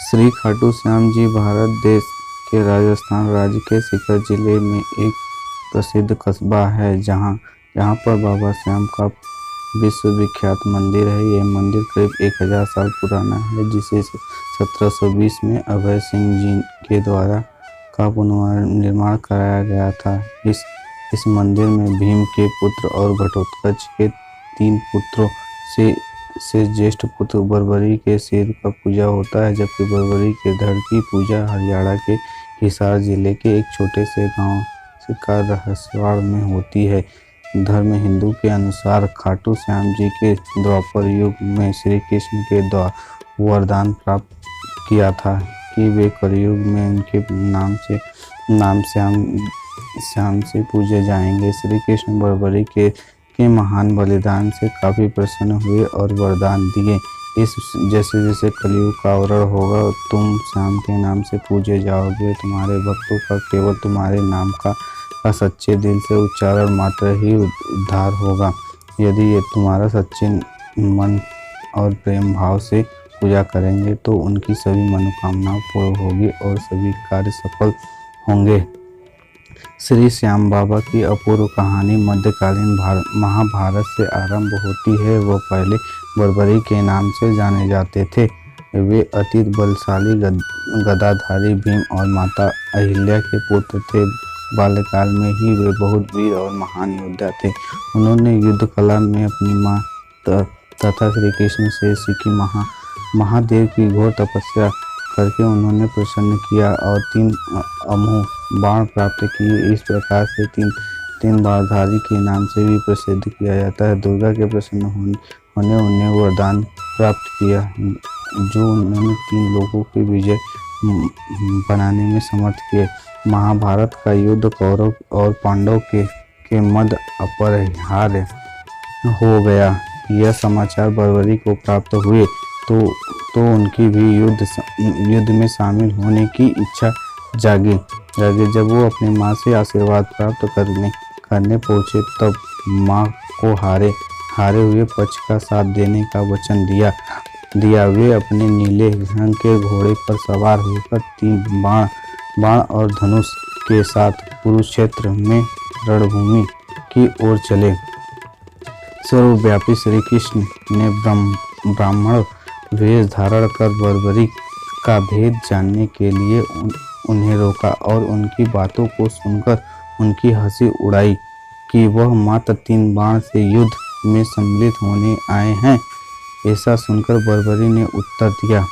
श्री खाटू श्याम जी भारत देश के राजस्थान राज्य के सीकर जिले में एक प्रसिद्ध कस्बा है जहाँ पर बाबा श्याम का विश्वविख्यात मंदिर है। यह मंदिर करीब 1000 साल पुराना है, जिसे 1720 में अभय सिंह जी के द्वारा का पुनर्निर्माण कराया गया था। इस मंदिर में भीम के पुत्र और घटोत्कच के 3 पुत्रों से ज्येष्ठ पुत्र बर्बरी के सिर का पूजा होता है, जबकि बर्बरी के धड़ की पूजा हरियाणा के हिसार जिले के एक छोटे से गांव का रहस्यवाड़ में होती है। धर्म हिंदू के अनुसार खाटू श्याम जी के द्वापर युग में श्री कृष्ण के द्वारा वरदान प्राप्त किया था कि वे कलयुग में उनके नाम श्याम से पूजे जाएंगे। श्री कृष्ण बर्बरी के महान बलिदान से काफ़ी प्रसन्न हुए और वरदान दिए, जैसे जैसे कलयुग का आवरण होगा तुम श्याम के नाम से पूजे जाओगे। तुम्हारे भक्तों का केवल तुम्हारे नाम का सच्चे दिल से उच्चारण मात्र ही उद्धार होगा। यदि ये तुम्हारा सच्चे मन और प्रेम भाव से पूजा करेंगे तो उनकी सभी मनोकामनाएं पूर्ण होगी और सभी कार्य सफल होंगे। श्री श्याम बाबा की अपूर्व कहानी मध्यकालीन महाभारत से आरंभ होती है। वह पहले बर्बरी के नाम से जाने जाते थे। वे अति बलशाली गदाधारी भीम और माता अहिल्या के पुत्र थे। बाल्यकाल में ही वे बहुत वीर और महान योद्धा थे। उन्होंने युद्ध कला में अपनी मां तथा श्री कृष्ण से सीखी। महादेव की घोर तपस्या करके उन्होंने प्रसन्न किया और 3 अमोघ बाण प्राप्त किए। इस प्रकार से 3 बाणधारी के नाम से भी प्रसिद्ध किया जाता है। दुर्गा के प्रसन्न होने उन्हें वरदान प्राप्त किया, जो उन्होंने 3 लोगों की विजय बनाने में समर्थ किए। महाभारत का युद्ध कौरव और पांडव के मध्य अपरिहार्य हो गया। यह समाचार बर्बरी को प्राप्त हुए तो उनकी भी युद्ध में शामिल होने की इच्छा जागी। जब वो अपनी माँ से आशीर्वाद प्राप्त करने पहुँचे तब माँ को हारे हुए पक्ष का साथ देने का वचन दिया। वे अपने नीले रंग के घोड़े पर सवार होकर 3 बाण और धनुष के साथ कुरुक्षेत्र में रणभूमि की ओर चले। सर्वव्यापी श्री कृष्ण ने ब्राह्मण वेश धारण कर बर्बरी का भेद जानने के लिए उन्हें रोका और उनकी बातों को सुनकर उनकी हंसी उड़ाई कि वह मात्र 3 बाण से युद्ध में सम्मिलित होने आए हैं। ऐसा सुनकर बर्बरी ने उत्तर दिया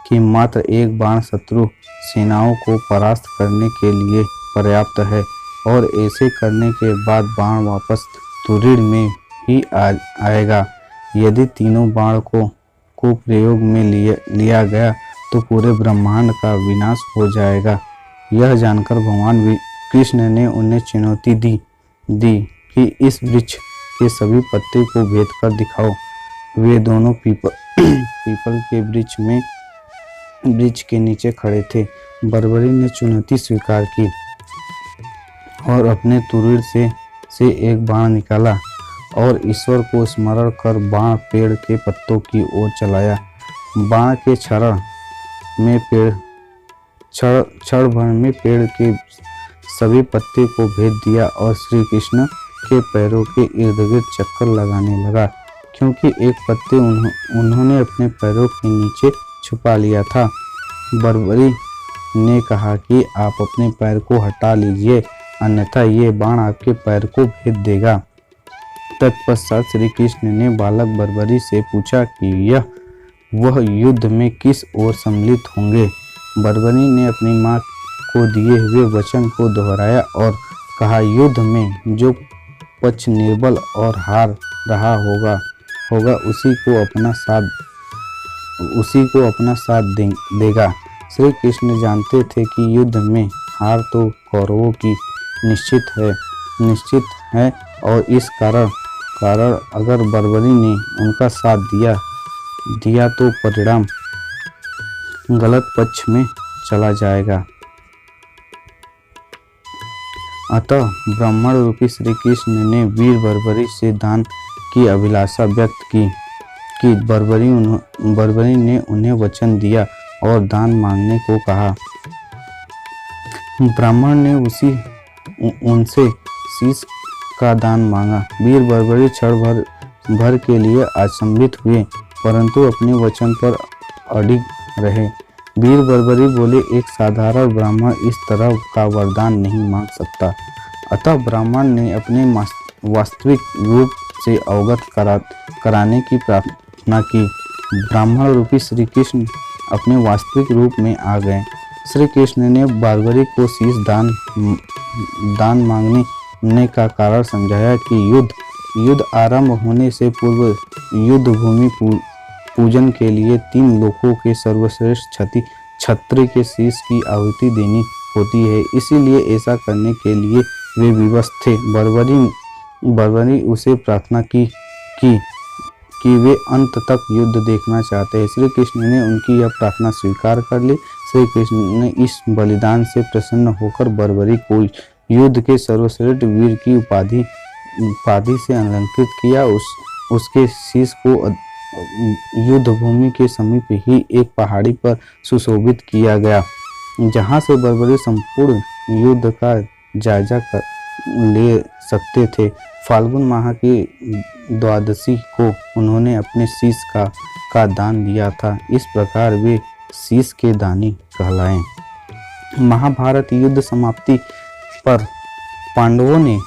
कि मात्र 1 बाण शत्रु सेनाओं को परास्त करने के लिए पर्याप्त है और ऐसे करने के बाद बाण वापस तुरीड़ में ही आएगा। यदि तीनों बाण को प्रयोग में लिया गया तो पूरे ब्रह्मांड का विनाश हो जाएगा। यह जानकर भगवान कृष्ण ने उन्हें चुनौती दी कि इस वृक्ष के सभी पत्ते को भेद कर दिखाओ। वे दोनों पीपल के वृक्ष के नीचे खड़े थे। बर्बरी ने चुनौती स्वीकार की और अपने तुरीड़ से एक बाण निकाला और ईश्वर को स्मरण कर बाण पेड़ के पत्तों की ओर चलाया। बाण के क्षण भर में पेड़ के सभी पत्ते को भेद दिया और श्री कृष्ण के पैरों के इर्द गिर्द चक्कर लगाने लगा, क्योंकि एक पत्ते उन्होंने अपने पैरों के नीचे छुपा लिया था। बर्बरी ने कहा कि आप अपने पैर को हटा लीजिए, अन्यथा ये बाण आपके पैर को भेद देगा। तत्पश्चात श्री कृष्ण ने बालक बर्बरी से पूछा कि वह युद्ध में किस ओर सम्मिलित होंगे। बर्बरी ने अपनी माँ को दिए हुए वचन को दोहराया और कहा, युद्ध में जो पक्ष निर्बल और हार रहा होगा उसी को अपना साथ देगा। श्री कृष्ण जानते थे कि युद्ध में हार तो कौरवों की निश्चित है और इस कारण अगर बर्बरी ने उनका साथ दिया तो परिणाम गलत पक्ष में चला जाएगा। अतः ब्राह्मण रूपी श्री कृष्ण ने वीर बर्बरी से दान की अभिलाषा व्यक्त की। बर्बरी ने उन्हें वचन दिया और दान मांगने को कहा। ब्राह्मण ने उनसे शीश का दान मांगा। वीर बर्बरी क्षण भर के लिए अचंभित हुए, परंतु अपने वचन पर अडिग रहे। वीर बर्बरी बोले, एक साधारण ब्राह्मण इस तरह का वरदान नहीं मांग सकता। अतः ब्राह्मण ने अपने वास्तविक रूप से अवगत कराने की प्रार्थना की। ब्राह्मण रूपी श्री कृष्ण अपने वास्तविक रूप में आ गए। श्री कृष्ण ने बर्बरी को शीश दान मांगने का कारण समझाया कि युद्ध आरंभ होने से पूर्व युद्ध भूमि पूजन के लिए 3 लोकों के सर्वश्रेष्ठ क्षत्रिय के शीश की आहुति देनी होती है। इसीलिए ऐसा करने के लिए वे विवश थे। बर्बरी उसे प्रार्थना की कि वे अंत तक युद्ध देखना चाहते हैं। श्री कृष्ण ने उनकी यह प्रार्थना स्वीकार कर ली। श्री कृष्ण ने इस बलिदान से प्रसन्न होकर बर्बरी को युद्ध के सर्वश्रेष्ठ वीर की उपाधि से अलंकृत किया। उसके शीश को युद्ध भूमि के समीप ही एक पहाड़ी पर सुशोभित किया गया, जहां से बर्बरी संपूर्ण युद्ध का जायजा ले सकते थे। फाल्गुन माह की द्वादशी को उन्होंने अपने शीश का दान दिया था। इस प्रकार वे शीश के दानी कहलाए। महाभारत युद्ध समाप्ति पर पांडवों में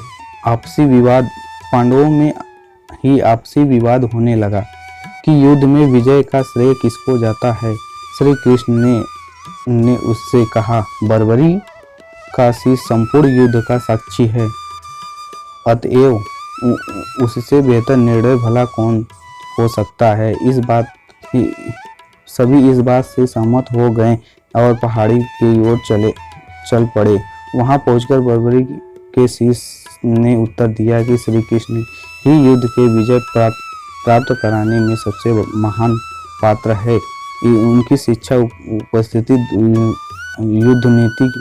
ही आपसी विवाद होने लगा कि युद्ध में विजय का श्रेय किसको जाता है। श्री कृष्ण ने उससे कहा, बर्बरी का शीश संपूर्ण युद्ध का साक्षी है, अतएव उससे बेहतर निर्णय भला कौन हो सकता है। सभी इस बात से सहमत हो गए और पहाड़ी की ओर चल पड़े। वहां पहुंचकर बर्बरी के शीश ने उत्तर दिया कि श्री कृष्ण ही युद्ध के विजय प्राप्त कराने में सबसे महान पात्र है। उनकी शिक्षा उपस्थिति युद्ध नीति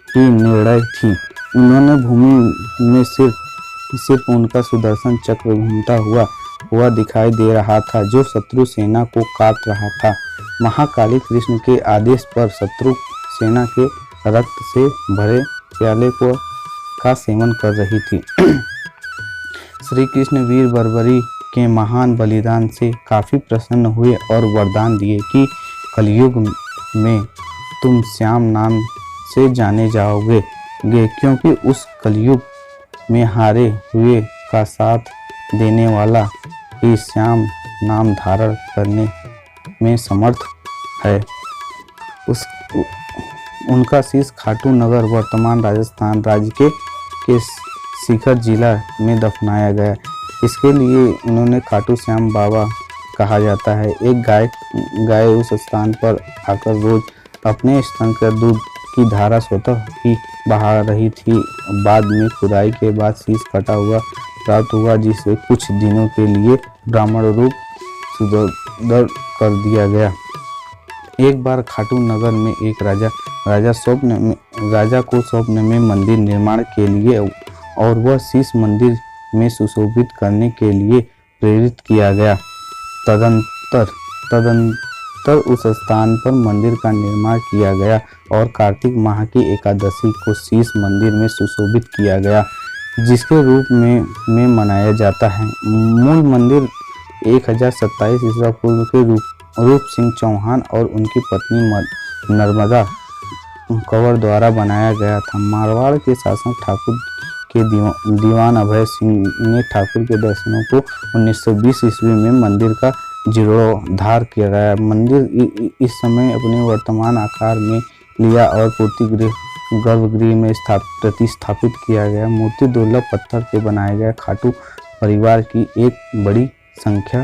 की निर्णय थी। उन्होंने भूमि में सिर्फ उनका सुदर्शन चक्र घूमता हुआ दिखाई दे रहा था, जो शत्रु सेना को काट रहा था। महाकाली कृष्ण के आदेश पर शत्रु सेना के रक्त से भरे प्याले का सेवन कर रही थी। श्री कृष्ण वीर बर्बरी के महान बलिदान से काफी प्रसन्न हुए और वरदान दिए कि कलयुग में तुम श्याम नाम से जाने जाओगे, क्योंकि उस कलयुग में हारे हुए का साथ देने वाला ही श्याम नाम धारण करने में समर्थ है। उनका शीश खाटू नगर वर्तमान राजस्थान राज्य के सीकर जिला में दफनाया गया। इसके लिए उन्होंने खाटू श्याम बाबा कहा जाता है। एक गाय उस स्थान पर आकर रोज अपने स्तन का दूध की धारा स्वतः ही बहा रही थी। बाद में खुदाई के बाद शीश कटा हुआ प्राप्त हुआ, जिसे कुछ दिनों के लिए ब्राह्मण रूप सुदृढ़ कर दिया गया। एक बार खाटू नगर में एक राजा को स्वप्न में मंदिर निर्माण के लिए और वह शीश मंदिर में सुशोभित करने के लिए प्रेरित किया गया। तदंतर उस स्थान पर मंदिर का निर्माण किया गया और कार्तिक माह की एकादशी को शीश मंदिर में सुशोभित किया गया, जिसके रूप में मनाया जाता है। मूल मंदिर 1027 ईस्वी पूर्व के रूप सिंह चौहान और उनकी पत्नी नर्मदा कंवर द्वारा बनाया गया था। मारवाड़ के शासक ठाकुर के दीवान अभय सिंह ने ठाकुर के दर्शनों को 1920 ईस्वी में मंदिर का जीर्णोद्धार किया। मंदिर इस समय अपने वर्तमान आकार में लिया और गर्भगृह में प्रतिस्थापित किया गया। मूर्ति दुर्लभ पत्थर के बनाए गए खाटू परिवार की एक बड़ी संख्या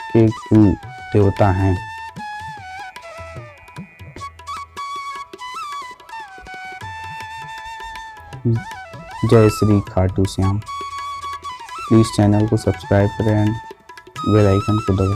के कुल देवता हैं। जय श्री खाटू श्याम। प्लीज़ चैनल को सब्सक्राइब करें एंड बेल आइकन को दबाएं।